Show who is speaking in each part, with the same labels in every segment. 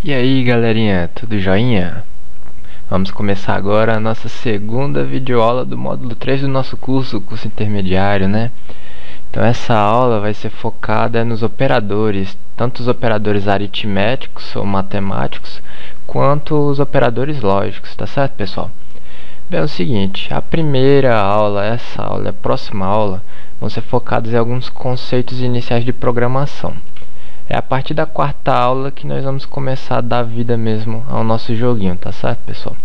Speaker 1: E aí galerinha, tudo joinha? Vamos começar agora a nossa segunda videoaula do módulo 3 do nosso curso intermediário, né? Então essa aula vai ser focada nos operadores, tanto os operadores aritméticos ou matemáticos, quanto os operadores lógicos, tá certo, pessoal? Bem, é o seguinte, a primeira aula, essa aula e a próxima aula vão ser focadas em alguns conceitos iniciais de programação. É a partir da quarta aula que nós vamos começar a dar vida mesmo ao nosso joguinho, tá certo, pessoal?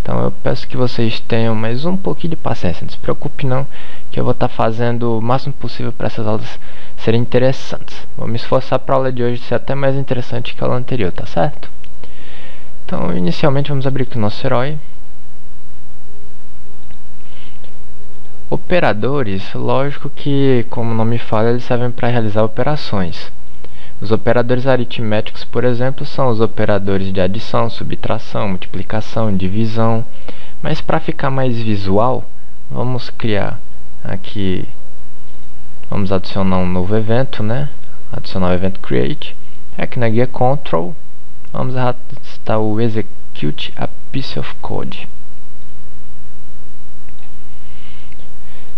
Speaker 1: Então eu peço que vocês tenham mais um pouquinho de paciência, não se preocupe não, que eu vou estar fazendo o máximo possível para essas aulas serem interessantes. Vou me esforçar para a aula de hoje ser até mais interessante que a aula anterior, tá certo? Então inicialmente vamos abrir aqui o nosso herói. Operadores, lógico que, como o nome fala, eles servem para realizar operações. Os operadores aritméticos, por exemplo, são os operadores de adição, subtração, multiplicação, divisão. Mas para ficar mais visual, vamos criar aqui, vamos adicionar um novo evento, né? Adicionar o evento create. Aqui na guia control, vamos arrastar o execute a piece of code.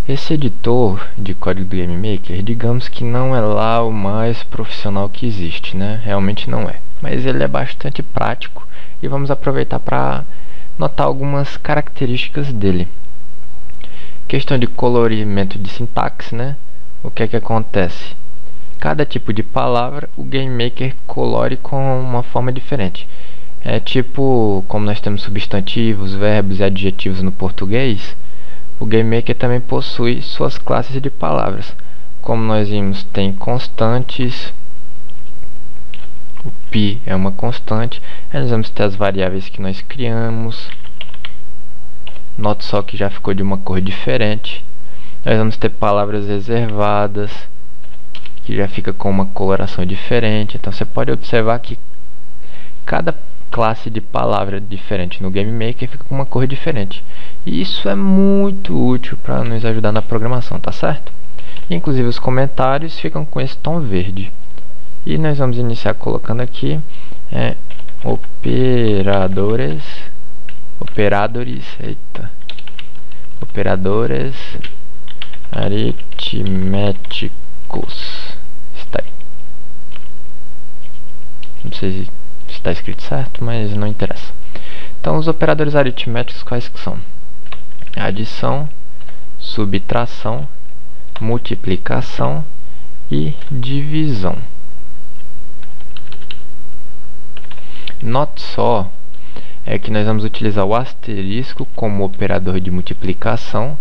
Speaker 1: Esse editor de código do GameMaker, digamos que não é lá o mais profissional que existe, né? Realmente não é. Mas ele é bastante prático e vamos aproveitar para notar algumas características dele. Questão de colorimento de sintaxe, né? O que é que acontece? Cada tipo de palavra o GameMaker colore com uma forma diferente. É tipo, como nós temos substantivos, verbos e adjetivos no português, o GameMaker também possui suas classes de palavras. Como nós vimos, tem constantes, o pi é uma constante, aí nós vamos ter as variáveis que nós criamos. Note só que já ficou de uma cor diferente. Nós vamos ter palavras reservadas, que já fica com uma coloração diferente. Então você pode observar que cada classe de palavra diferente no GameMaker fica com uma cor diferente. E isso é muito útil para nos ajudar na programação, tá certo? Inclusive os comentários ficam com esse tom verde. E nós vamos iniciar colocando aqui operadores aritméticos. Está aí. Não sei se está escrito certo, mas não interessa. Então os operadores aritméticos quais que são? Adição, subtração, multiplicação e divisão. Note só que nós vamos utilizar o asterisco como operador de multiplicação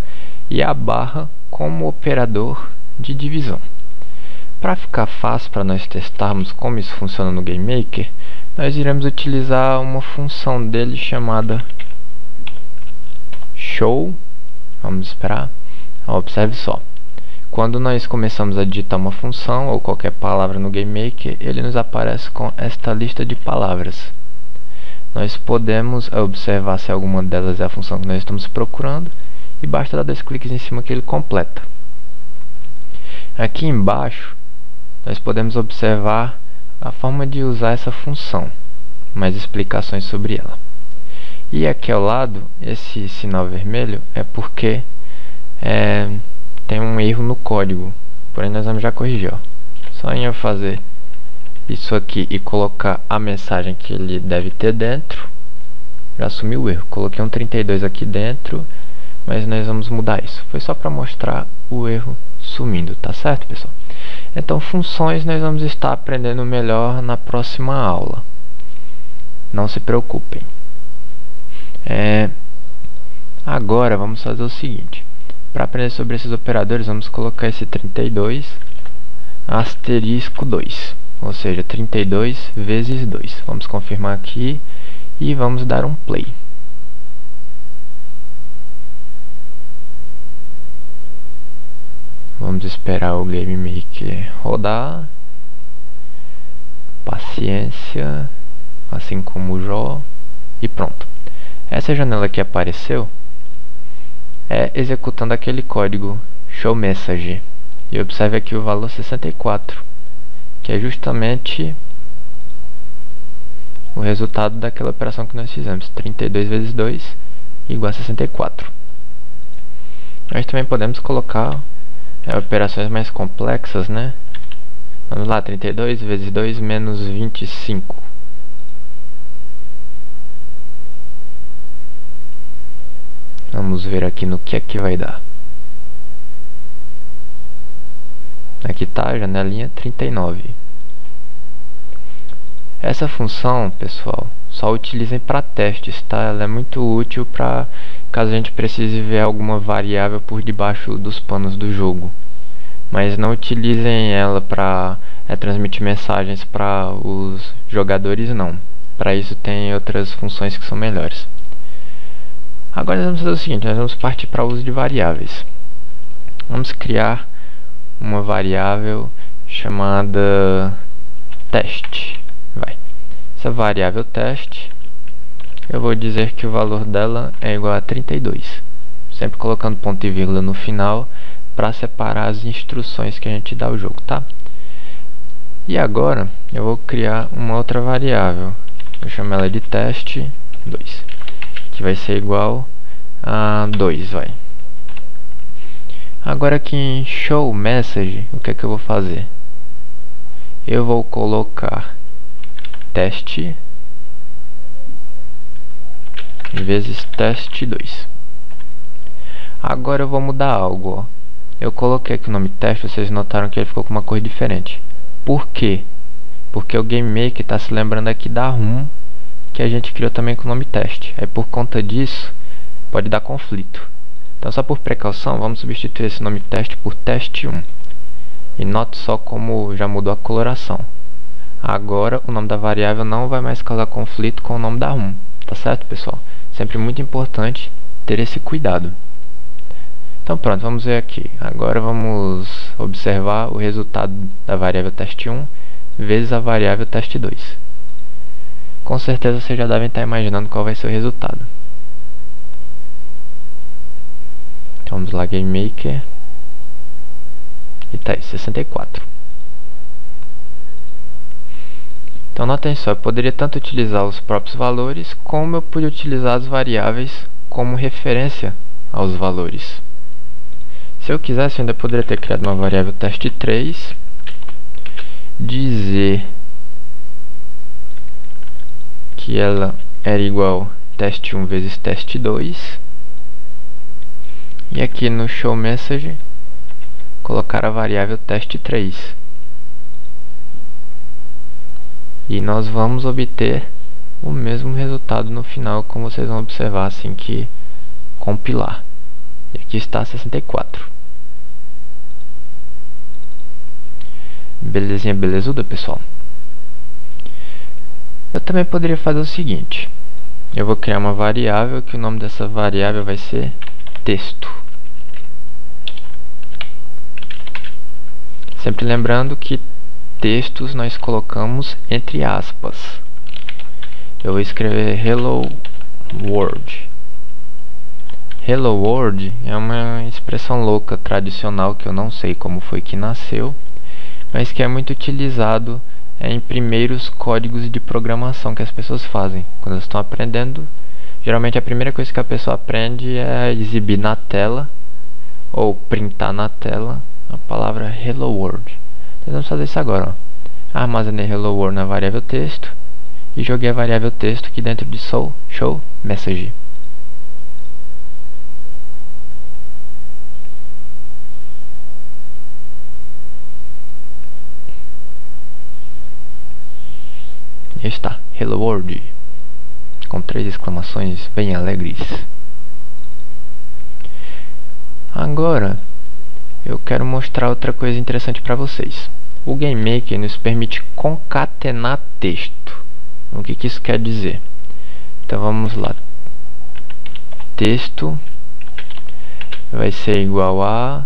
Speaker 1: e a barra como operador de divisão. Para ficar fácil para nós testarmos como isso funciona no GameMaker, nós iremos utilizar uma função dele chamada show. Vamos esperar. Observe só. Quando nós começamos a digitar uma função ou qualquer palavra no GameMaker, ele nos aparece com esta lista de palavras. Nós podemos observar se alguma delas é a função que nós estamos procurando e basta dar 2 cliques em cima que ele completa. Aqui embaixo nós podemos observar a forma de usar essa função, mais explicações sobre ela. E aqui ao lado, esse sinal vermelho é porque tem um erro no código, porém nós vamos já corrigir. Só em eu fazer isso aqui e colocar a mensagem que ele deve ter dentro, já assumiu o erro. Coloquei um 32 aqui dentro, mas nós vamos mudar isso. Foi só para mostrar o erro sumindo, tá certo, pessoal? Então funções nós vamos estar aprendendo melhor na próxima aula. Não se preocupem. Agora vamos fazer o seguinte. Para aprender sobre esses operadores, vamos colocar esse 32 asterisco 2. Ou seja, 32 vezes 2. Vamos confirmar aqui e vamos dar um play. Vamos esperar o GameMaker rodar. Paciência, assim como o Jó. E pronto. Essa janela que apareceu executando aquele código showMessage. E observe aqui o valor 64, que é justamente o resultado daquela operação que nós fizemos. 32 vezes 2 igual a 64. Nós também podemos colocar operações mais complexas, né? Vamos lá, 32 vezes 2 menos 25. Vamos ver aqui no que é que vai dar. Aqui está a janelinha 39. Essa função, pessoal, só utilizem para testes, tá? Ela é muito útil para caso a gente precise ver alguma variável por debaixo dos panos do jogo. Mas não utilizem ela para transmitir mensagens para os jogadores, não. Para isso tem outras funções que são melhores. Agora nós vamos fazer o seguinte, nós vamos partir para o uso de variáveis. Vamos criar uma variável chamada teste. Essa variável teste, eu vou dizer que o valor dela é igual a 32. Sempre colocando ponto e vírgula no final para separar as instruções que a gente dá ao jogo, tá? E agora eu vou criar uma outra variável. Vou chamar ela de teste 2, que vai ser igual a 2, Agora aqui em show message, o que é que eu vou fazer? Eu vou colocar teste vezes teste 2. Agora eu vou mudar algo, ó. Eu coloquei aqui o nome teste, vocês notaram que ele ficou com uma cor diferente. Por quê? Porque o GameMaker está se lembrando aqui da ROM que a gente criou também com o nome teste. Aí por conta disso pode dar conflito. Então só por precaução vamos substituir esse nome teste por teste 1. E note só como já mudou a coloração. Agora o nome da variável não vai mais causar conflito com o nome da ROM. Tá certo, pessoal? Sempre muito importante ter esse cuidado. Então pronto, vamos ver aqui. Agora vamos observar o resultado da variável teste 1 vezes a variável teste 2. Com certeza vocês já devem estar imaginando qual vai ser o resultado. Então vamos lá, GameMaker. E tá aí, 64. Então notem só, eu poderia tanto utilizar os próprios valores, como eu podia utilizar as variáveis como referência aos valores. Se eu quisesse, eu ainda poderia ter criado uma variável teste 3, dizer que ela era igual a teste 1 vezes teste 2, e aqui no show message colocar a variável teste 3. E nós vamos obter o mesmo resultado no final, como vocês vão observar assim que compilar. E aqui está 64. Belezinha, belezuda, pessoal? Eu também poderia fazer o seguinte. Eu vou criar uma variável, que o nome dessa variável vai ser texto. Sempre lembrando que textos nós colocamos entre aspas. Eu vou escrever Hello World. Hello World é uma expressão louca, tradicional, que eu não sei como foi que nasceu, mas que é muito utilizado em primeiros códigos de programação que as pessoas fazem. Quando elas estão aprendendo, geralmente a primeira coisa que a pessoa aprende é exibir na tela, ou printar na tela, a palavra Hello World. Nós vamos fazer isso agora, ó. Armazenei Hello World na variável texto e joguei a variável texto aqui dentro de show message. E está, Hello World, com 3 exclamações bem alegres. Agora eu quero mostrar outra coisa interessante para vocês. O GameMaker nos permite concatenar texto. O que isso quer dizer? Então vamos lá. Texto vai ser igual a...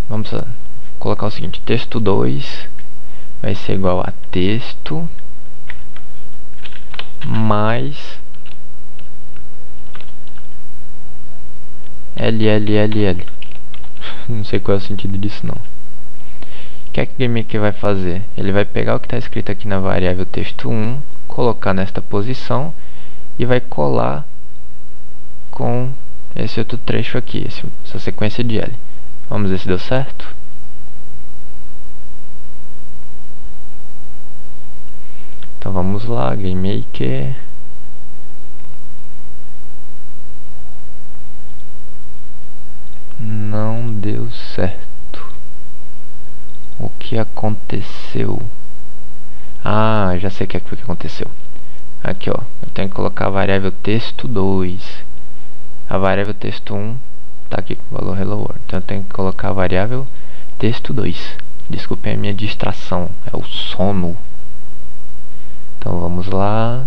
Speaker 1: Vamos colocar o seguinte. Texto 2 vai ser igual a texto mais LLLL. Não sei qual é o sentido disso não. que é que o GameMaker vai fazer? Ele vai pegar o que está escrito aqui na variável texto1, colocar nesta posição e vai colar com esse outro trecho aqui, essa sequência de L. Vamos ver se deu certo. Então vamos lá, GameMaker. Não deu certo. O que aconteceu? Ah, já sei o que foi que aconteceu. Aqui, ó, eu tenho que colocar a variável texto2. A variável texto1 tá aqui com o valor hello world. Então eu tenho que colocar a variável texto2. Desculpem a minha distração, é o sono. Então vamos lá.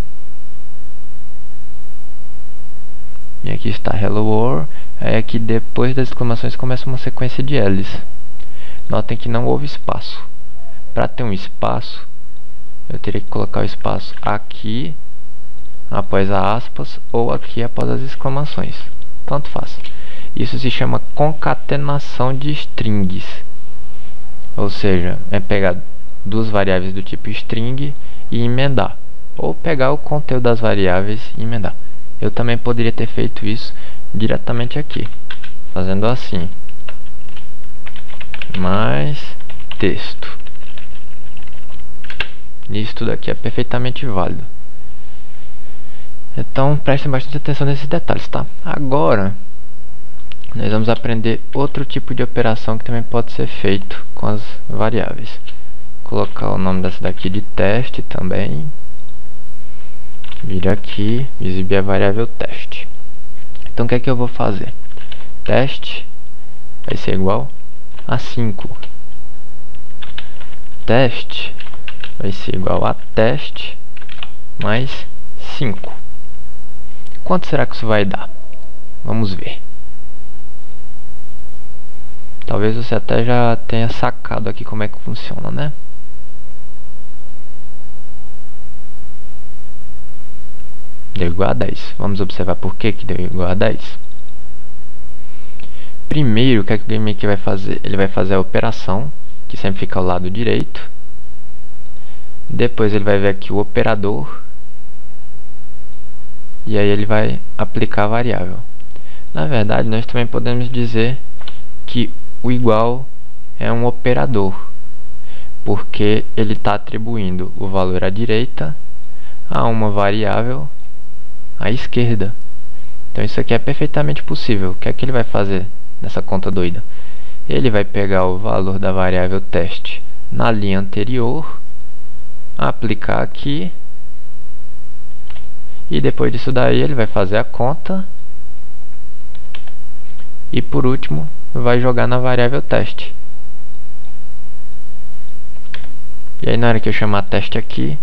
Speaker 1: E aqui está hello world. Aí aqui depois das exclamações começa uma sequência de L's. Notem que não houve espaço. Para ter um espaço, eu teria que colocar o espaço aqui após a aspas ou aqui após as exclamações. Tanto faz. Isso se chama concatenação de strings. Ou seja, é pegar duas variáveis do tipo string e emendar. Ou pegar o conteúdo das variáveis e emendar. Eu também poderia ter feito isso diretamente aqui, fazendo assim, mais texto. Isso tudo aqui é perfeitamente válido. Então prestem bastante atenção nesses detalhes, tá? Agora nós vamos aprender outro tipo de operação que também pode ser feito com as variáveis. Colocar o nome dessa daqui de teste também. Vir aqui, exibir a variável teste. Então o que é que eu vou fazer? Teste vai ser igual a 5. Teste vai ser igual a teste mais 5. Quanto será que isso vai dar? Vamos ver. Talvez você até já tenha sacado aqui como é que funciona, né? Deu igual a 10. Vamos observar por que deu igual a 10. Primeiro, o que é que o GameMaker vai fazer? Ele vai fazer a operação, que sempre fica ao lado direito. Depois ele vai ver aqui o operador. E aí ele vai aplicar a variável. Na verdade, nós também podemos dizer que o igual é um operador, porque ele está atribuindo o valor à direita a uma variável à esquerda. Então isso aqui é perfeitamente possível. O que é que ele vai fazer nessa conta doida? Ele vai pegar o valor da variável teste na linha anterior, aplicar aqui, e depois disso daí ele vai fazer a conta e por último vai jogar na variável teste. E aí na hora que eu chamar teste aqui,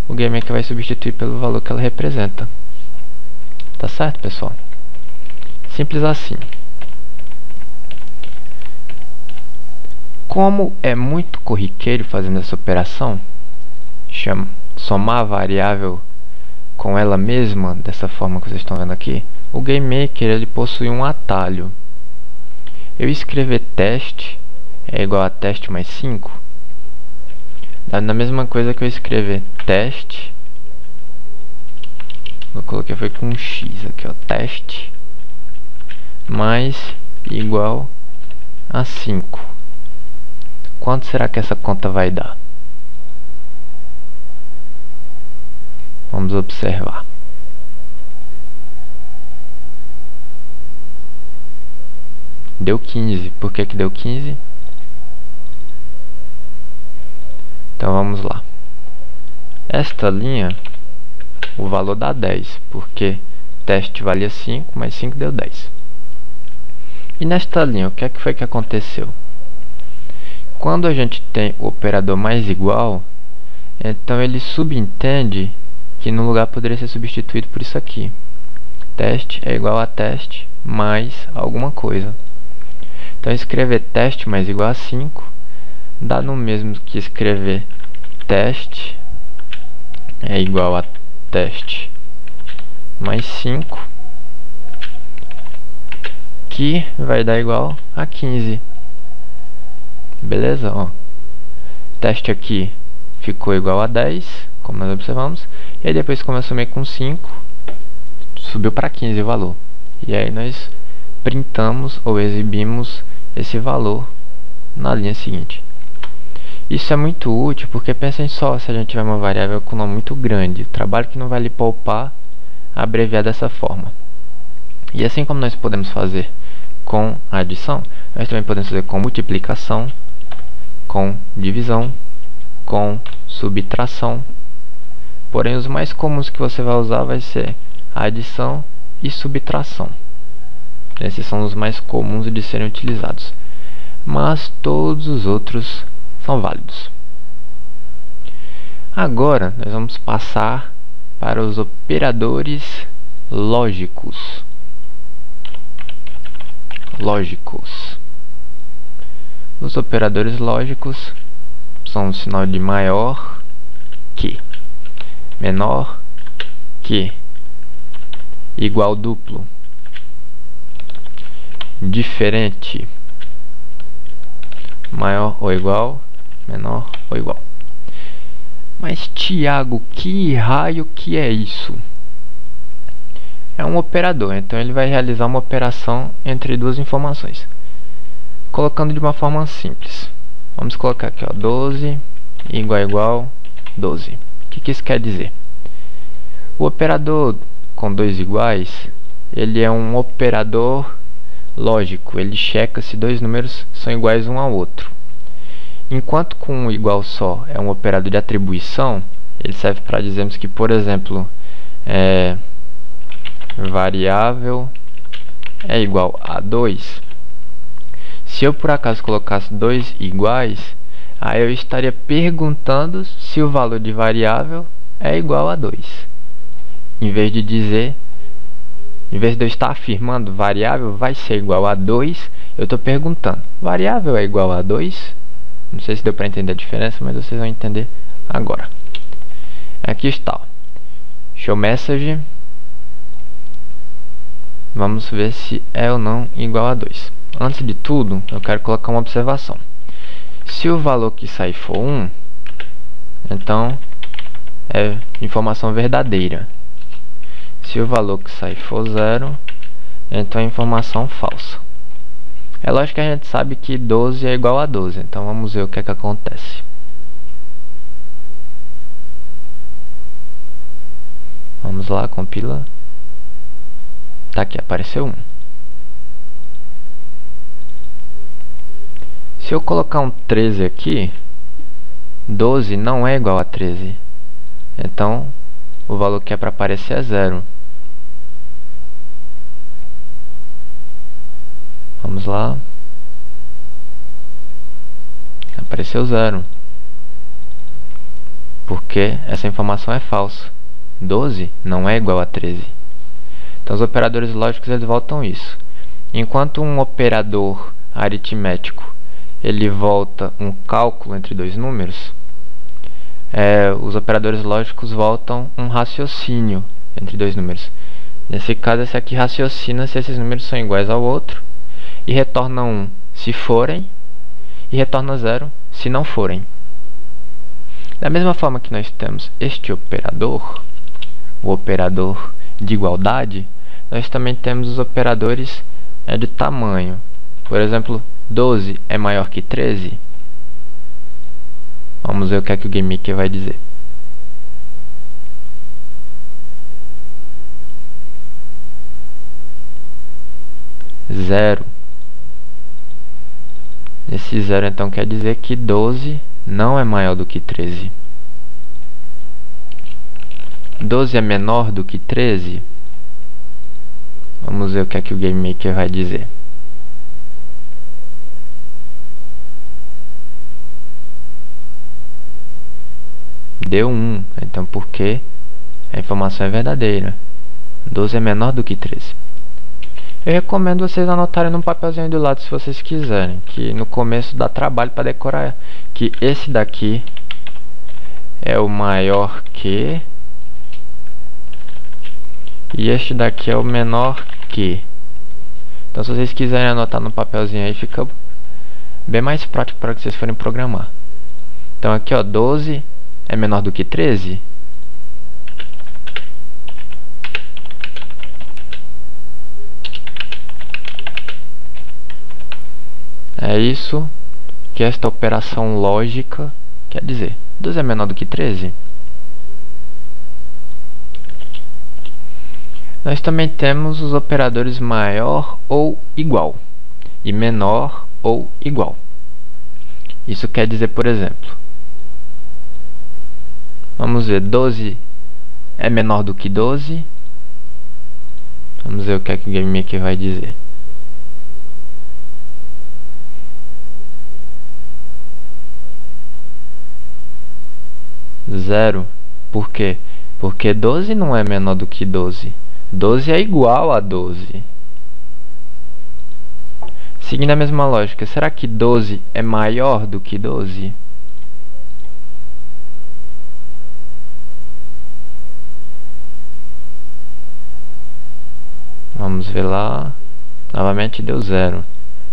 Speaker 1: o GameMaker vai substituir pelo valor que ela representa. Tá certo, pessoal? Simples assim. Como é muito corriqueiro fazendo essa operação, somar a variável com ela mesma, dessa forma que vocês estão vendo aqui, o GameMaker ele possui um atalho. Eu escrever teste é igual a teste mais 5, dá na mesma coisa que eu escrever teste, eu coloquei foi com um x aqui, ó, teste mais igual a 5. Quanto será que essa conta vai dar? Vamos observar. Deu 15. Por que deu 15? Então vamos lá. Esta linha, o valor dá 10, porque teste valia 5, mais 5 deu 10. E nesta linha, o que é que foi que aconteceu? Quando a gente tem o operador mais igual, então ele subentende que no lugar poderia ser substituído por isso aqui. Teste é igual a teste mais alguma coisa. Então escrever teste mais igual a 5 dá no mesmo que escrever teste é igual a teste mais 5, que vai dar igual a 15. Beleza? Ó. teste aqui ficou igual a 10, como nós observamos. E aí depois, como eu somei com 5, subiu para 15 o valor. E aí nós printamos ou exibimos esse valor na linha seguinte. Isso é muito útil porque pensem só, se a gente tiver uma variável com nome muito grande, o trabalho que não vai lhe poupar abreviar dessa forma. E assim como nós podemos fazer com adição, nós também podemos fazer com multiplicação, com divisão, com subtração. Porém, os mais comuns que você vai usar vai ser adição e subtração. Esses são os mais comuns de serem utilizados. Mas todos os outros são válidos. Agora, nós vamos passar para os operadores lógicos. Os operadores lógicos são o sinal de maior que, menor que, igual duplo, diferente, maior ou igual, menor ou igual. Mas Tiago, que raio que é isso? É um operador, então ele vai realizar uma operação entre duas informações. Colocando de uma forma simples. Vamos colocar aqui, ó, 12 igual 12. O que isso quer dizer? O operador com dois iguais, ele é um operador lógico. Ele checa se dois números são iguais um ao outro. Enquanto com um igual só é um operador de atribuição, ele serve para dizermos que, por exemplo, variável é igual a 2. Se eu por acaso colocasse dois iguais, aí eu estaria perguntando se o valor de variável é igual a 2. Em vez de eu estar afirmando variável vai ser igual a 2, eu estou perguntando, variável é igual a 2? Não sei se deu para entender a diferença, mas vocês vão entender agora. Aqui está, show message. Vamos ver se é ou não igual a 2. Antes de tudo, eu quero colocar uma observação. Se o valor que sair for 1, então é informação verdadeira. Se o valor que sair for 0, então é informação falsa. É lógico que a gente sabe que 12 é igual a 12, então vamos ver o que é que acontece. Vamos lá, compila. Tá aqui, apareceu 1. Se eu colocar um 13 aqui, 12 não é igual a 13. Então, o valor que é para aparecer é 0. Vamos lá. Apareceu 0. Porque essa informação é falsa. 12 não é igual a 13. Então, os operadores lógicos eles voltam isso. Enquanto um operador aritmético ele volta um cálculo entre dois números, os operadores lógicos voltam um raciocínio entre dois números. Nesse caso, esse aqui raciocina se esses números são iguais ao outro e retorna 1 se forem e retorna 0 se não forem. Da mesma forma que nós temos este operador, o operador de igualdade, nós também temos os operadores de tamanho. Por exemplo, 12 é maior que 13? Vamos ver o que é que o GameMaker vai dizer. Zero. Esse 0 então quer dizer que 12 não é maior do que 13. 12 é menor do que 13? Vamos ver o que é que o GameMaker vai dizer. Deu 1, então por que a informação é verdadeira? 12 é menor do que 13. Eu recomendo vocês anotarem num papelzinho do lado se vocês quiserem, que no começo dá trabalho para decorar, que esse daqui é o maior que e este daqui é o menor que. Então, se vocês quiserem anotar no papelzinho aí, fica bem mais prático para que vocês forem programar. Então aqui, ó, 12 é menor do que 13. É isso que esta operação lógica quer dizer. 12 é menor do que 13. Nós também temos os operadores maior ou igual e menor ou igual. Isso quer dizer, por exemplo, vamos ver, 12 é menor do que 12. Vamos ver o que é que o GameMaker vai dizer. Zero. Por quê? Porque 12 não é menor do que 12. 12 é igual a 12. Seguindo a mesma lógica, será que 12 é maior do que 12? Vamos ver lá. Novamente deu 0.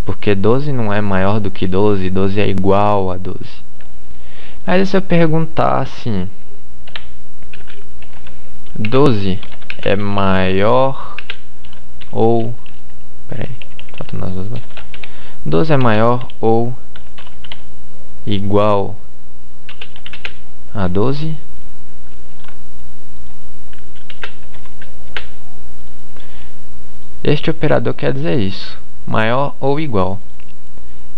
Speaker 1: Porque 12 não é maior do que 12, 12 é igual a 12. Mas se eu perguntar assim, 12 é maior ou... Peraí, faltam as duas. 12 é maior ou igual a 12? Este operador quer dizer isso, maior ou igual.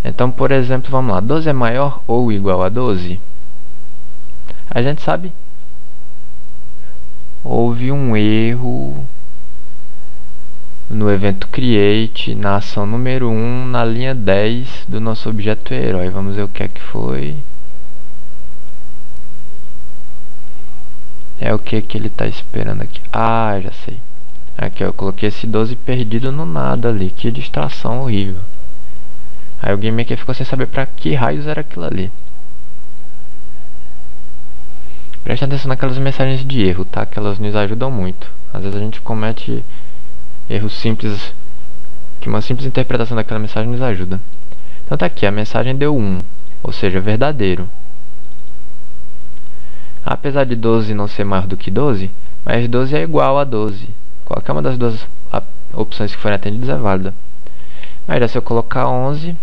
Speaker 1: Então, por exemplo, vamos lá, 12 é maior ou igual a 12? A gente sabe, houve um erro no evento create, na ação número 1, na linha 10 do nosso objeto herói. Vamos ver o que é que foi. É o que ele está esperando aqui. Ah, já sei. Aqui, ó, eu coloquei esse 12 perdido no nada ali. Que distração horrível. Aí o GameMaker ficou sem saber pra que raios era aquilo ali. Preste atenção naquelas mensagens de erro, tá? Que elas nos ajudam muito. Às vezes a gente comete erros simples, que uma simples interpretação daquela mensagem nos ajuda. Então tá aqui, a mensagem deu 1, ou seja, verdadeiro. Apesar de 12 não ser maior do que 12, mas 12 é igual a 12. Qualquer uma das duas opções que forem atendidas é válida. Mas já se eu colocar 11...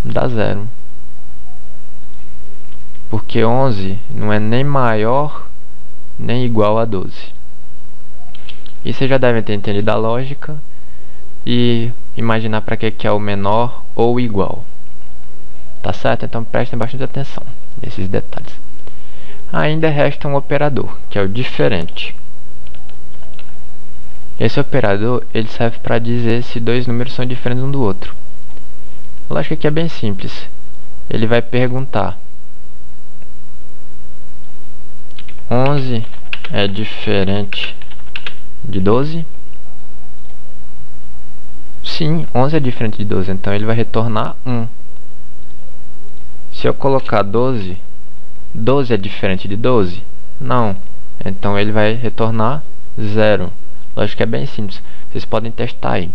Speaker 1: dá 0. Porque 11 não é nem maior nem igual a 12. E vocês já devem ter entendido a lógica e imaginar para que é o menor ou igual. Tá certo? Então prestem bastante atenção nesses detalhes. Ainda resta um operador, que é o diferente. Esse operador ele serve para dizer se dois números são diferentes um do outro. A lógica aqui é bem simples. Ele vai perguntar: 11 é diferente de 12? Sim, 11 é diferente de 12, então ele vai retornar 1. Se eu colocar 12, 12 é diferente de 12? Não, então ele vai retornar 0. A lógica é bem simples, vocês podem testar aí.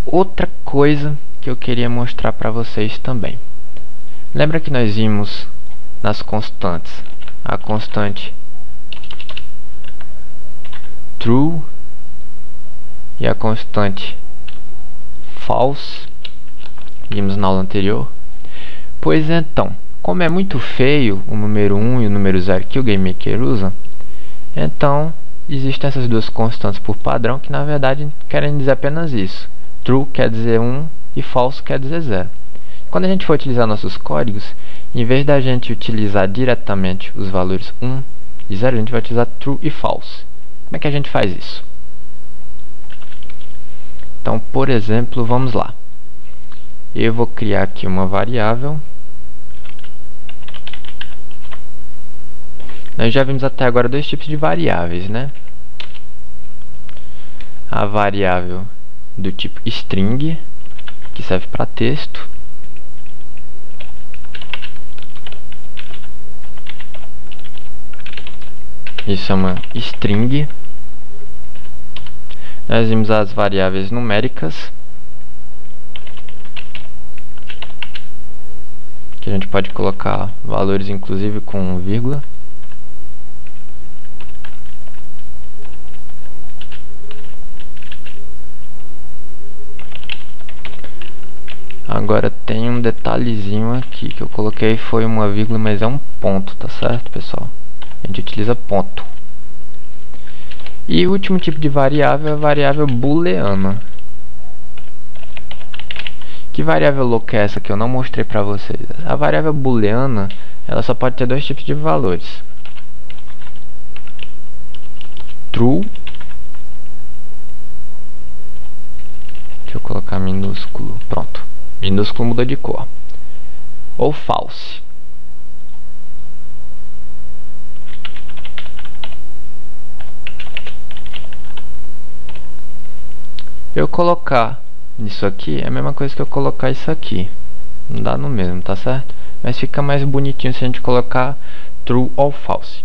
Speaker 1: Outra coisa que eu queria mostrar para vocês também. Lembra que nós vimos nas constantes a constante true e a constante false? Vimos na aula anterior. Pois então, como é muito feio o número 1 e o número 0 que o GameMaker usa, então existem essas duas constantes por padrão que na verdade querem dizer apenas isso. True quer dizer 1 e false quer dizer 0. Quando a gente for utilizar nossos códigos, em vez da gente utilizar diretamente os valores 1 e 0, a gente vai utilizar true e false. Como é que a gente faz isso? Então, por exemplo, vamos lá. Eu vou criar aqui uma variável. Nós já vimos até agora dois tipos de variáveis, né? A variável do tipo string, que serve para texto. Isso é uma string. Nós vimos as variáveis numéricas, que a gente pode colocar valores inclusive com vírgula. Agora tem um detalhezinho aqui que eu coloquei, foi uma vírgula, mas é um ponto, tá certo, pessoal? A gente utiliza ponto. E o último tipo de variável é a variável booleana. Que variável louca é essa que eu não mostrei pra vocês? A variável booleana, ela só pode ter dois tipos de valores: true, deixa eu colocar minúsculo, pronto, minúsculo muda de cor, ou false. Eu colocar isso aqui é a mesma coisa que eu colocar isso aqui, não dá no mesmo, tá certo? Mas fica mais bonitinho se a gente colocar true ou false.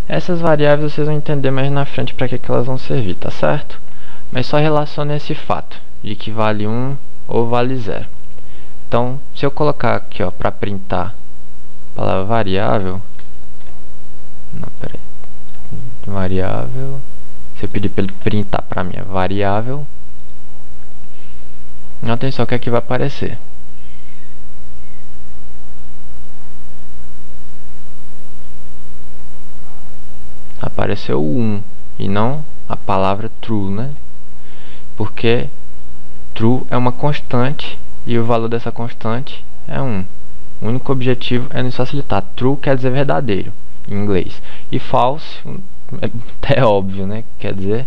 Speaker 1: Essas variáveis vocês vão entender mais na frente para que elas vão servir, tá certo? Mas só relaciona esse fato de que vale 1 ou vale 0. Então, se eu colocar aqui, ó, para printar a palavra variável, não, peraí, variável, se eu pedir para ele printar para mim a variável, atenção, o que é que vai aparecer? Apareceu o 1 e não a palavra true, né? Porque true é uma constante e o valor dessa constante é 1. O único objetivo é nos facilitar. True quer dizer verdadeiro em inglês, e false é óbvio, né? Quer dizer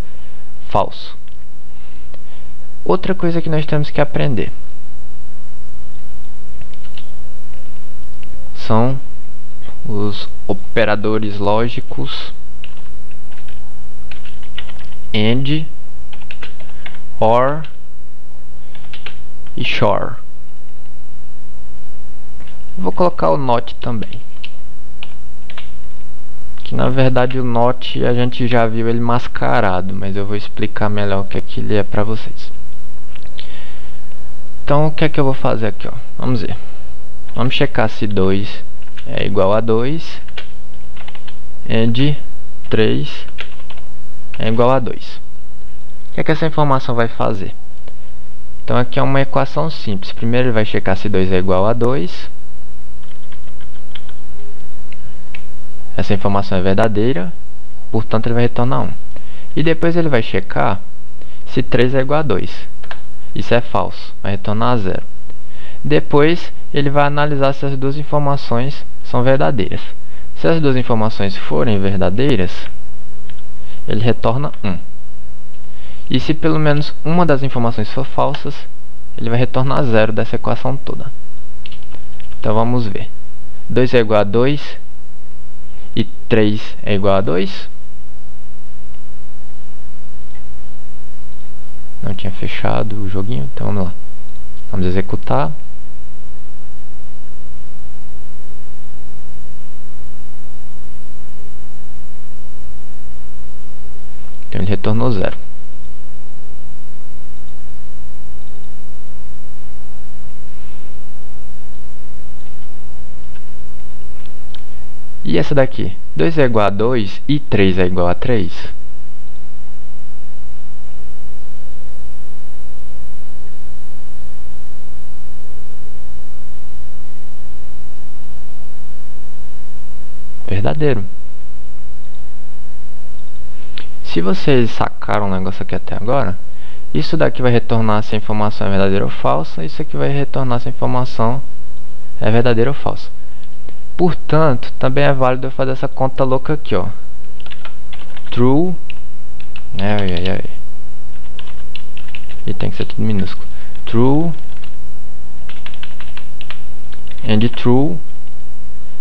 Speaker 1: falso. Outra coisa que nós temos que aprender são os operadores lógicos AND, OR e SHOR. Vou colocar o NOT também, que na verdade o NOT a gente já viu ele mascarado, mas eu vou explicar melhor o que é que ele é para vocês. Então o que é que eu vou fazer aqui, ó? Vamos ver. Vamos checar se 2 é igual a 2 AND 3 é igual a 2. O que é que essa informação vai fazer? Então aqui é uma equação simples. Primeiro ele vai checar se 2 é igual a 2. Essa informação é verdadeira, portanto ele vai retornar 1. E depois ele vai checar se 3 é igual a 2. Isso é falso, vai retornar 0. Depois ele vai analisar se as duas informações são verdadeiras. Se as duas informações forem verdadeiras, ele retorna 1. E se pelo menos uma das informações for falsas, ele vai retornar 0 dessa equação toda. Então vamos ver. 2 é igual a 2 e 3 é igual a 2. Não tinha fechado o joguinho, então vamos lá. Vamos executar. Então ele retornou 0. E essa daqui? 2 é igual a 2 e 3 é igual a 3. Verdadeiro. Se vocês sacaram o negócio aqui até agora, isso daqui vai retornar se a informação é verdadeira ou falsa, isso aqui vai retornar se a informação é verdadeira ou falsa. Portanto, também é válido eu fazer essa conta louca aqui, ó. True. E tem que ser tudo minúsculo. True and true.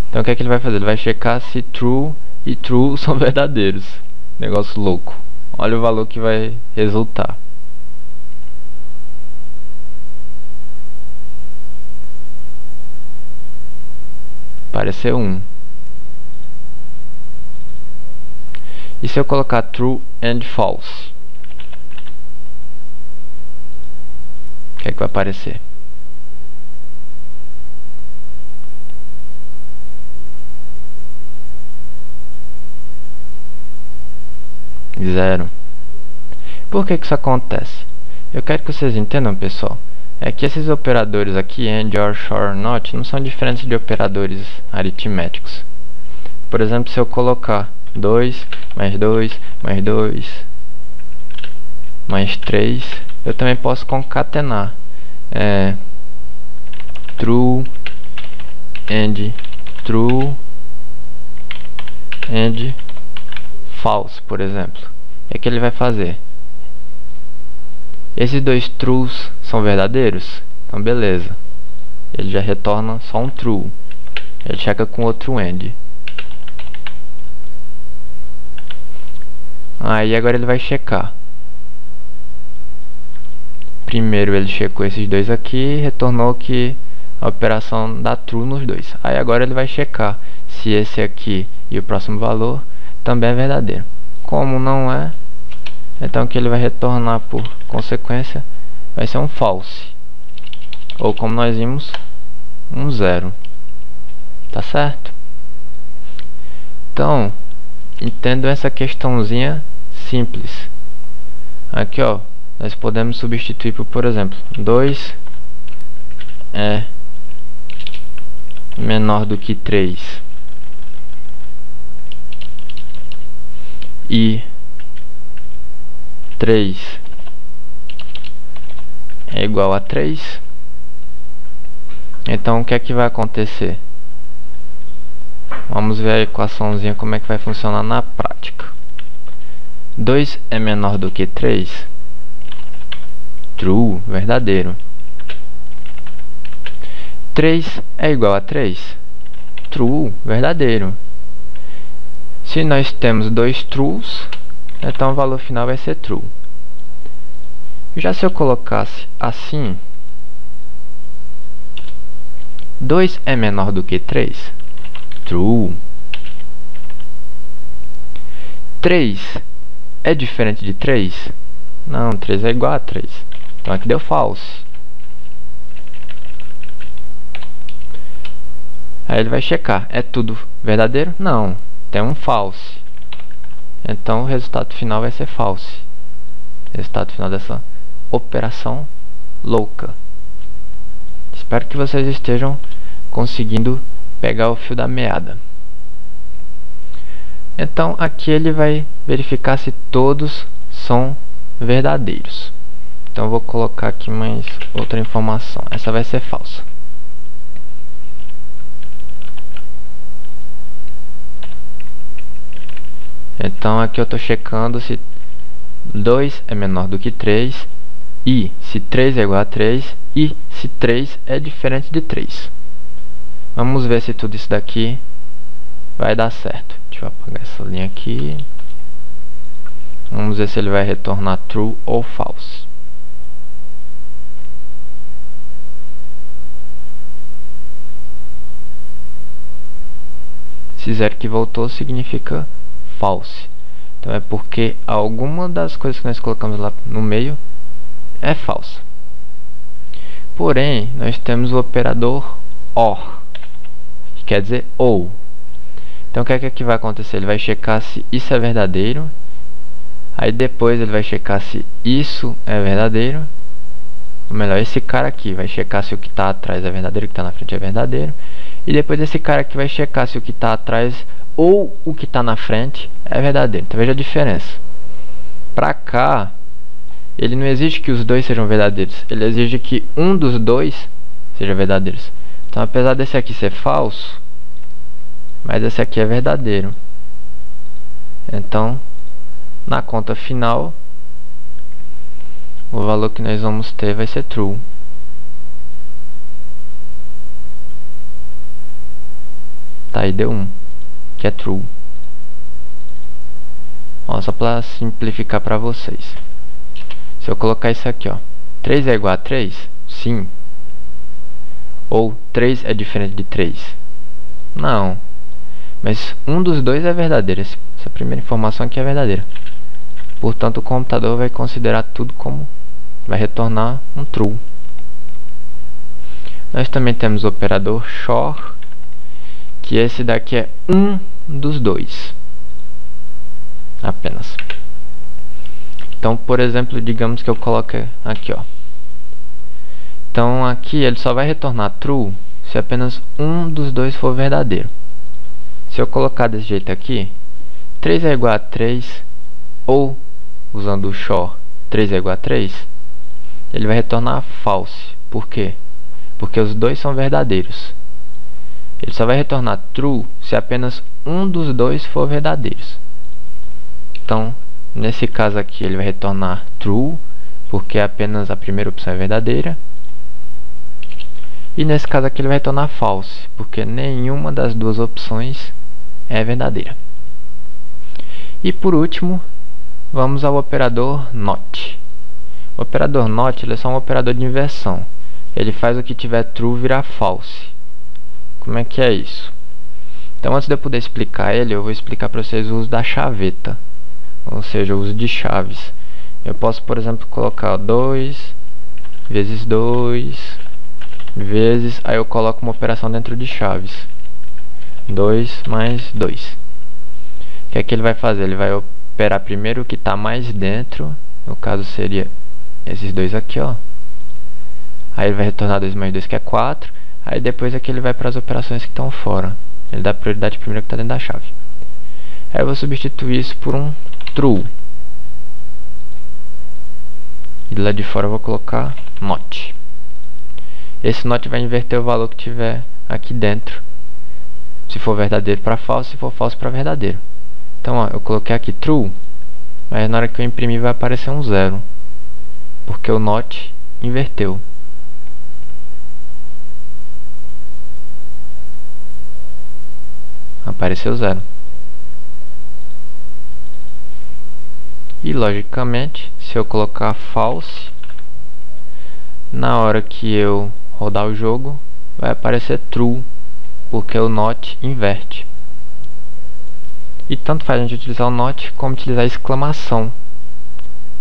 Speaker 1: Então o que é que ele vai fazer? Ele vai checar se true e true são verdadeiros. Negócio louco. Olha o valor que vai resultar. Apareceu 1. E se eu colocar true and false? O que é que vai aparecer? Zero. Por que isso acontece? Eu quero que vocês entendam, pessoal, é que esses operadores aqui, AND, OR, SHOR, NOT, não são diferentes de operadores aritméticos. Por exemplo, se eu colocar 2 mais 2 mais 2 mais 3, eu também posso concatenar true and true and false, por exemplo. O que ele vai fazer? Esses dois trues são verdadeiros? Então beleza, ele já retorna só um true. Ele checa com outro and. Aí agora ele vai checar. Primeiro ele checou esses dois aqui e retornou que a operação dá true nos dois. Aí agora ele vai checar se esse aqui e o próximo valor também é verdadeiro. Como não é, então o que ele vai retornar por consequência vai ser um false. Ou como nós vimos, um zero. Tá certo? Então, entendo essa questãozinha simples. Aqui ó, nós podemos substituir por exemplo, 2 é menor do que 3 e 3 é igual a 3. Então o que é que vai acontecer? Vamos ver a equaçãozinha como é que vai funcionar na prática. 2 é menor do que 3, true, verdadeiro. 3 é igual a 3, true, verdadeiro. Se nós temos dois trues, então o valor final vai ser true. Já se eu colocasse assim, 2 é menor do que 3, true. 3 é diferente de 3? Não, 3 é igual a 3. Então aqui deu false. Aí ele vai checar, é tudo verdadeiro? Não, tem um false. Então o resultado final vai ser false. Resultado final dessa operação louca. Espero que vocês estejam conseguindo pegar o fio da meada. Então aqui ele vai verificar se todos são verdadeiros. Então eu vou colocar aqui mais outra informação. Essa vai ser falsa. Então aqui eu estou checando se 2 é menor do que 3 e se 3 é igual a 3 e se 3 é diferente de 3. Vamos ver se tudo isso daqui vai dar certo. Deixa eu apagar essa linha aqui. Vamos ver se ele vai retornar true ou false. Se zero que voltou significa false. Então é porque alguma das coisas que nós colocamos lá no meio é falsa. Porém, nós temos o operador OR, que quer dizer ou. Então o que é que vai acontecer? Ele vai checar se isso é verdadeiro. Aí depois ele vai checar se isso é verdadeiro. Ou melhor, esse cara aqui vai checar se o que está atrás é verdadeiro, o que está na frente é verdadeiro. E depois esse cara aqui vai checar se o que está atrás ou o que está na frente é verdadeiro. Então veja a diferença. Para cá, ele não exige que os dois sejam verdadeiros. Ele exige que um dos dois seja verdadeiro. Então apesar desse aqui ser falso, mas esse aqui é verdadeiro. Então na conta final, o valor que nós vamos ter vai ser true. Tá, aí deu 1, que é true. Ó, só para simplificar para vocês. Se eu colocar isso aqui, ó, 3 é igual a 3? Sim. Ou 3 é diferente de 3? Não. Mas um dos dois é verdadeiro. Essa primeira informação aqui é verdadeira. Portanto, o computador vai considerar tudo como... vai retornar um true. Nós também temos o operador XOR, que esse daqui é um dos dois. Apenas. Então, por exemplo, digamos que eu coloque aqui, ó. Então, aqui ele só vai retornar true se apenas um dos dois for verdadeiro. Se eu colocar desse jeito aqui, 3 é igual a 3, ou, usando o XOR, 3 é igual a 3, ele vai retornar false. Por quê? Porque os dois são verdadeiros. Ele só vai retornar true se apenas um dos dois for verdadeiros. Então, nesse caso aqui, ele vai retornar true, porque apenas a primeira opção é verdadeira. E nesse caso aqui, ele vai retornar false, porque nenhuma das duas opções é verdadeira. E por último, vamos ao operador NOT. O operador NOT ele é só um operador de inversão. Ele faz o que tiver true virar false. Como é que é isso? Então, antes de eu poder explicar ele, eu vou explicar para vocês o uso da chaveta, ou seja, o uso de chaves. Eu posso, por exemplo, colocar 2 vezes 2 vezes, aí eu coloco uma operação dentro de chaves. 2 mais 2. O que é que ele vai fazer? Ele vai operar primeiro o que está mais dentro, no caso seria esses dois aqui, ó. Aí ele vai retornar 2 mais 2, que é 4. Aí depois aqui ele vai para as operações que estão fora. Ele dá prioridade primeiro que está dentro da chave. Aí eu vou substituir isso por um true. E lá de fora eu vou colocar not. Esse not vai inverter o valor que tiver aqui dentro. Se for verdadeiro para falso, se for falso para verdadeiro. Então, ó, eu coloquei aqui true, mas na hora que eu imprimir vai aparecer um 0. Porque o not inverteu. Apareceu 0. E logicamente, se eu colocar false, na hora que eu rodar o jogo, vai aparecer true, porque o not inverte. E tanto faz a gente utilizar o not como utilizar a exclamação.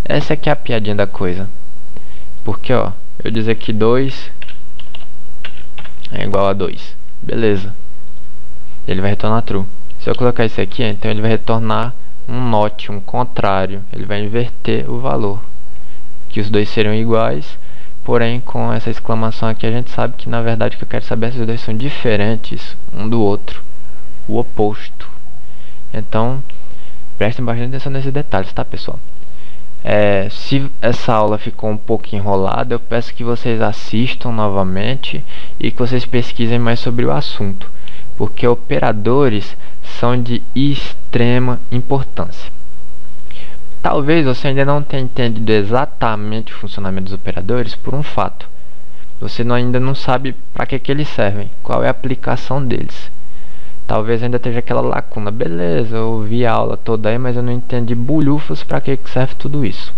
Speaker 1: Essa aqui é a piadinha da coisa. Porque, ó, eu dizer que 2 é igual a 2. Beleza. Ele vai retornar true. Se eu colocar isso aqui, então ele vai retornar um not, um contrário. Ele vai inverter o valor. Que os dois seriam iguais, porém com essa exclamação aqui a gente sabe que na verdade o que eu quero saber é se os dois são diferentes um do outro. O oposto. Então, prestem bastante atenção nesses detalhes, tá, pessoal? Se essa aula ficou um pouco enrolada, eu peço que vocês assistam novamente e que vocês pesquisem mais sobre o assunto, porque operadores são de extrema importância. Talvez você ainda não tenha entendido exatamente o funcionamento dos operadores por um fato. Você ainda não sabe para que eles servem, qual é a aplicação deles. Talvez ainda esteja aquela lacuna. Beleza, eu ouvi a aula toda aí, mas eu não entendi bulhufas para que serve tudo isso.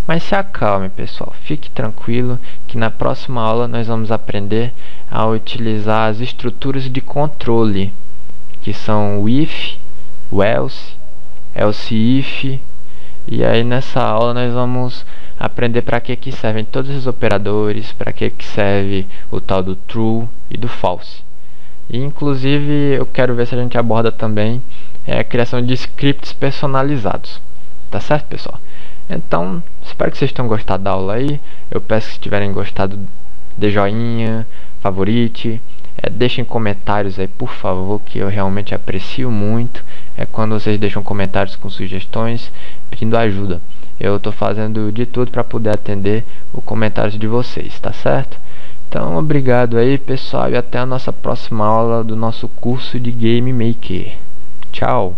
Speaker 1: Mas se acalme, pessoal. Fique tranquilo que na próxima aula nós vamos aprender a utilizar as estruturas de controle, que são o if, o else, else if. E aí nessa aula nós vamos aprender para que servem todos os operadores, para que serve o tal do true e do false. E inclusive eu quero ver se a gente aborda também a criação de scripts personalizados. Tá certo, pessoal? Então, espero que vocês tenham gostado da aula aí. Eu peço que se tiverem gostado, dê joinha, favorite, deixem comentários aí, por favor, que eu realmente aprecio muito. Quando vocês deixam comentários com sugestões, pedindo ajuda. Eu estou fazendo de tudo para poder atender os comentários de vocês, tá certo? Então, obrigado aí, pessoal, e até a nossa próxima aula do nosso curso de Game Maker. Tchau!